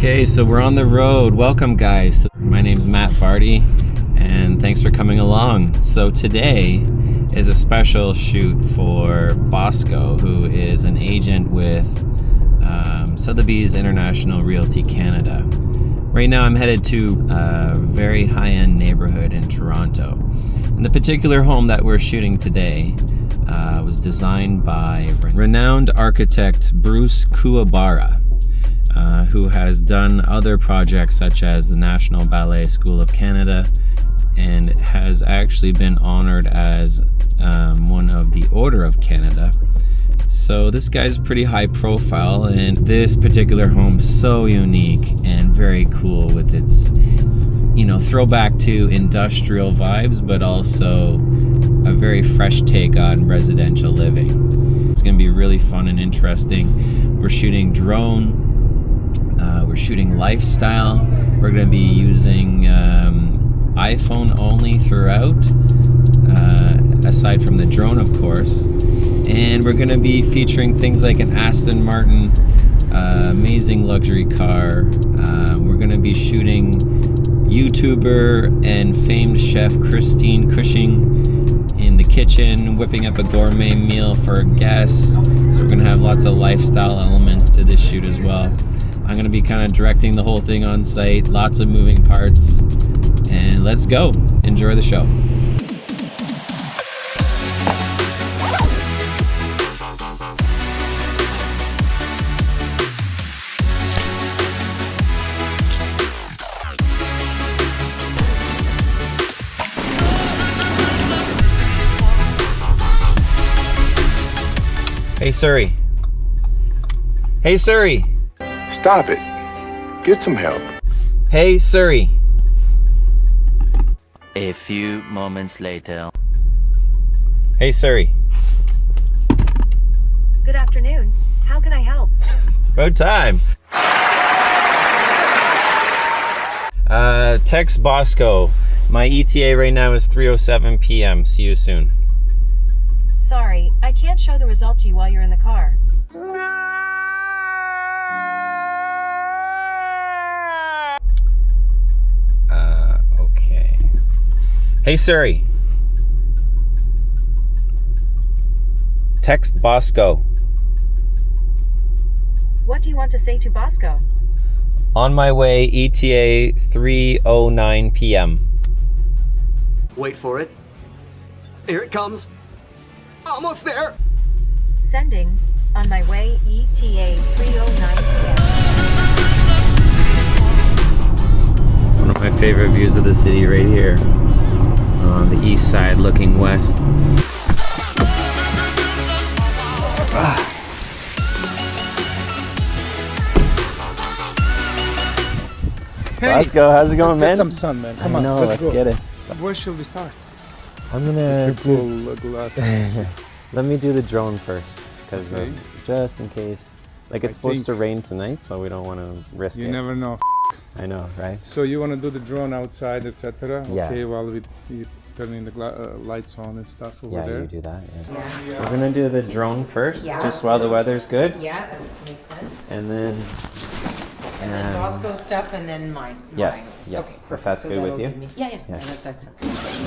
Okay, so we're on the road. Welcome, guys. My name's Matt Vardy, and thanks for coming along. So today is a special shoot for Bosko, who is an agent with Sotheby's International Realty Canada. Right now I'm headed to a very high-end neighborhood in Toronto. And the particular home that we're shooting today was designed by renowned architect Bruce Kuwabara, who has done other projects such as the National Ballet School of Canada and has actually been honored as one of the Order of Canada. So this guy's pretty high profile, and this particular home's so unique and very cool with its, throwback to industrial vibes, but also a very fresh take on residential living. It's gonna be really fun and interesting. We're shooting drone, we're shooting lifestyle. We're gonna be using iPhone only throughout, aside from the drone, of course. And we're gonna be featuring things like an Aston Martin, amazing luxury car. We're gonna be shooting YouTuber and famed chef Christine Cushing in the kitchen, whipping up a gourmet meal for guests. So we're gonna have lots of lifestyle elements to this shoot as well. I'm gonna be kind of directing the whole thing on site, lots of moving parts, and let's go. Enjoy the show. Hey Surrey. Hey Surrey. Stop it. Get some help. Hey Surrey. A few moments later. Hey Surrey. Good afternoon. How can I help? It's about time. Text Bosko. My ETA right now is 3:07 p.m. See you soon. Sorry, I can't show the result to you while you're in the car. Okay. Hey Surrey. Text Bosko. What do you want to say to Bosko? On my way, ETA 3:09 p.m. Wait for it. Here it comes. Almost there. Sending. On my way, ETA 3:09 p.m. One of my favorite views of the city right here. On the east side looking west. Hey, Bosko, how's it going, man? Let's get some sun, man. Come on, No, let's go. get it. Where should we start? I'm gonna Just the glass. Let me do the drone first, because Okay. just in case. Like it's supposed to rain tonight, so we don't want to risk You it. never know. I know, right? So you want to do the drone outside, etc. Yeah. Okay, while we turning the lights on and stuff over Yeah, there. you do that. Yeah. We're gonna do the drone first, just while the weather's good, Yeah, that makes sense. and then. And then Bosko stuff and then mine. Yes, Mine. yes. Okay, If perfect. that's So good with that'll you. give me- Yeah, yeah, Yeah. that's excellent.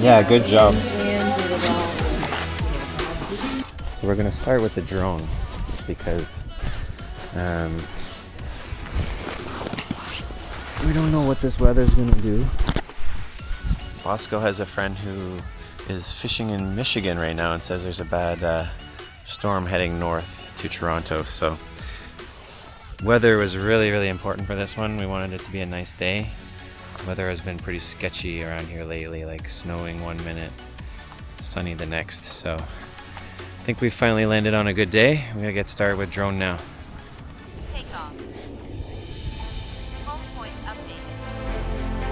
Yeah, good job. And do it all. So we're gonna start with the drone because we don't know what this weather's gonna do. Bosko has a friend who is fishing in Michigan right now and says there's a bad storm heading north to Toronto. So weather was really, really important for this one. We wanted it to be a nice day. Weather has been pretty sketchy around here lately, like snowing one minute, sunny the next. So I think we finally landed on a good day. We're gonna get started with drone now. Take off. Home point updated.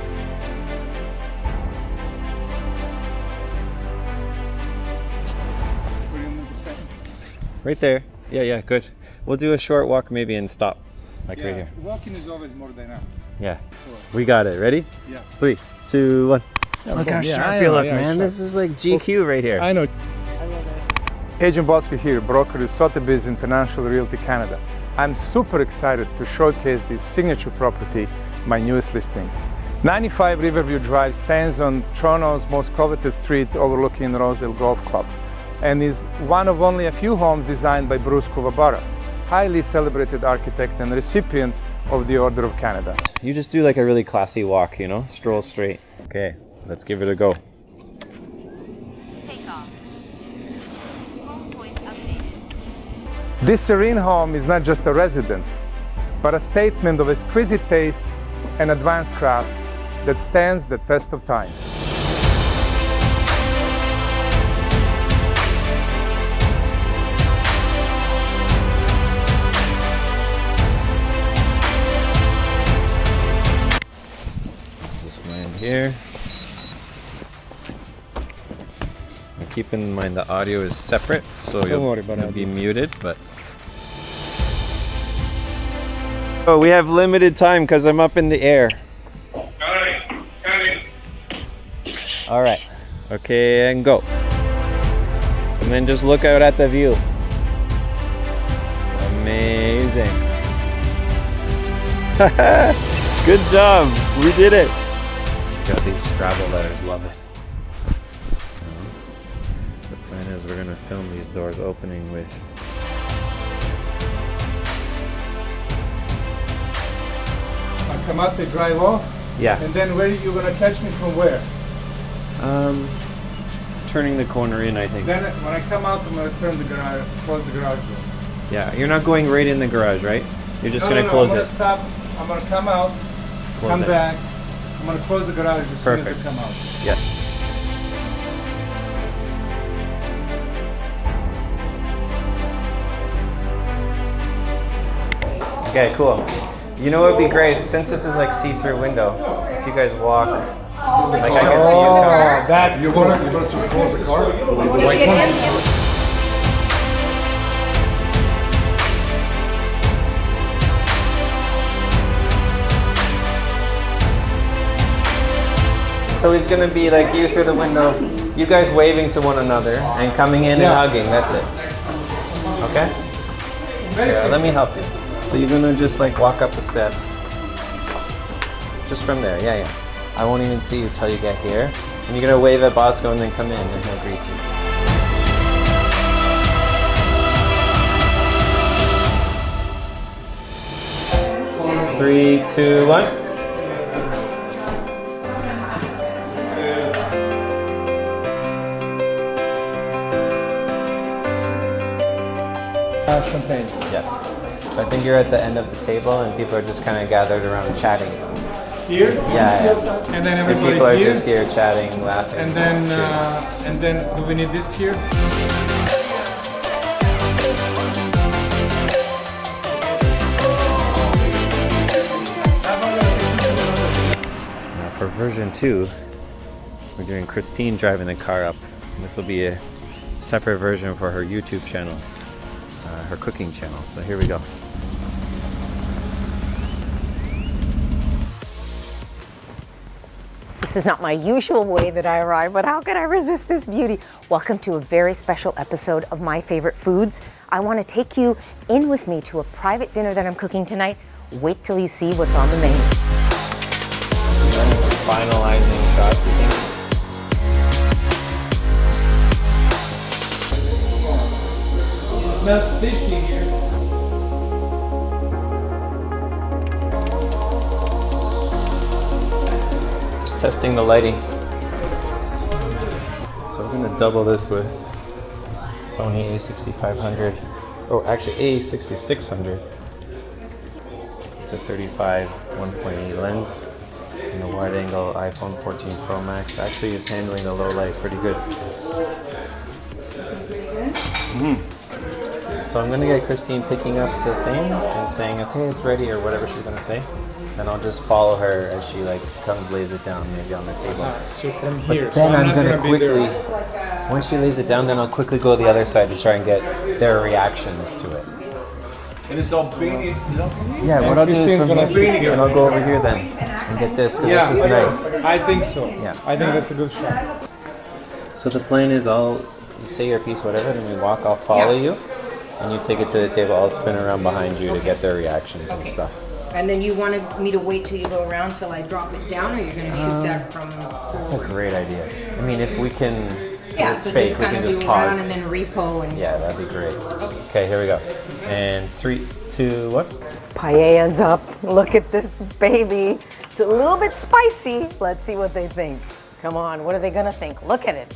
Where do you want to stand? Right there. Yeah, good. We'll do a short walk maybe and stop, like right here. Walking is always more dynamic. Yeah, we got it. Ready? Yeah. 3, 2, 1. Look how Yeah, sharp I you know, look, yeah, man. sharp. This is like GQ right here. I know. I love it. Agent Bosko here, broker with Sotheby's International Realty Canada. I'm super excited to showcase this signature property, my newest listing. 95 Riverview Drive stands on Toronto's most coveted street overlooking Rosedale Golf Club and is one of only a few homes designed by Bosko, highly celebrated architect and recipient of the Order of Canada. You just do like a really classy walk, you know, stroll straight. Okay, let's give it a go. Take off. Home point updated. This serene home is not just a residence, but a statement of exquisite taste and advanced craft that stands the test of time. Just land here. And keep in mind the audio is separate, so you'll be muted, but... Oh, we have limited time because I'm up in the air. All right. Okay, and go. And then just look out at the view. Amazing. Good job. We did it. Check out these Scrabble letters. Love it. The plan is we're going to film these doors opening with I come out, they drive off, yeah. and then where are you gonna catch me from where? Turning the corner in, I think. Then when I come out, I'm gonna turn the garage, close the garage door. Yeah, you're not going right in the garage, right? You're just gonna close it. I'm gonna stop. I'm gonna come out, come back. I'm gonna close the garage as soon as I come out. Yeah. Okay, cool. You know what would be great, since this is like see-through window, if you guys walk, like I can see you coming. That's You want us to close the car? So he's gonna be like you through the window, you guys waving to one another and coming in and hugging, that's it. Okay? So let me help you. So you're gonna just like walk up the steps. Just from there, yeah. I won't even see you till you get here. And you're gonna wave at Bosko and then come in and he'll greet you. 3, 2, 1. champagne. Yes. So I think you're at the end of the table and people are just kind of gathered around chatting. Here? Yeah. And then And everybody people are here. just here chatting, laughing. And then do we need this here? Now for version 2, we're doing Christine driving the car up. This will be a separate version for her YouTube channel, her cooking channel. So here we go. This is not my usual way that I arrive, but how can I resist this beauty? Welcome to a very special episode of My Favorite Foods. I want to take you in with me to a private dinner that I'm cooking tonight. Wait till you see what's on the menu. Finalizing shots, you think? It's not fishy here. Just testing the lighting. So we're gonna double this with Sony A6500, or actually A6600. The 35 1.8 lens and the wide angle iPhone 14 Pro Max actually is handling the low light pretty good. So I'm gonna get Christine picking up the thing and saying, okay, it's ready, or whatever she's gonna say. And I'll just follow her as she like comes, lays it down maybe on the table. So from here. But then so I'm not gonna be quickly, there. once she lays it down, then I'll quickly go to the other side to try and get their reactions to it. And it's all beanie. Yeah, what I'll do is Christine's from gonna here, bring it. and I'll go over here then and get this, because this is nice. I think so. Yeah. I think that's a good shot. So the plan is I'll you say your piece, whatever, then we walk, I'll follow you, and you take it to the table. I'll spin around behind you to get their reactions and stuff. And then you wanted me to wait till you go around till I drop it down, or you're gonna shoot that from That's a forward? great idea. I mean, if we can, Yeah, it's so fake, just we kind can of just do pause. around and then repo and Yeah, that'd be great. Okay, here we go. And 3, 2, 1. paella's up. Look at this baby. It's a little bit spicy. Let's see what they think. Come on, what are they gonna think? Look at it.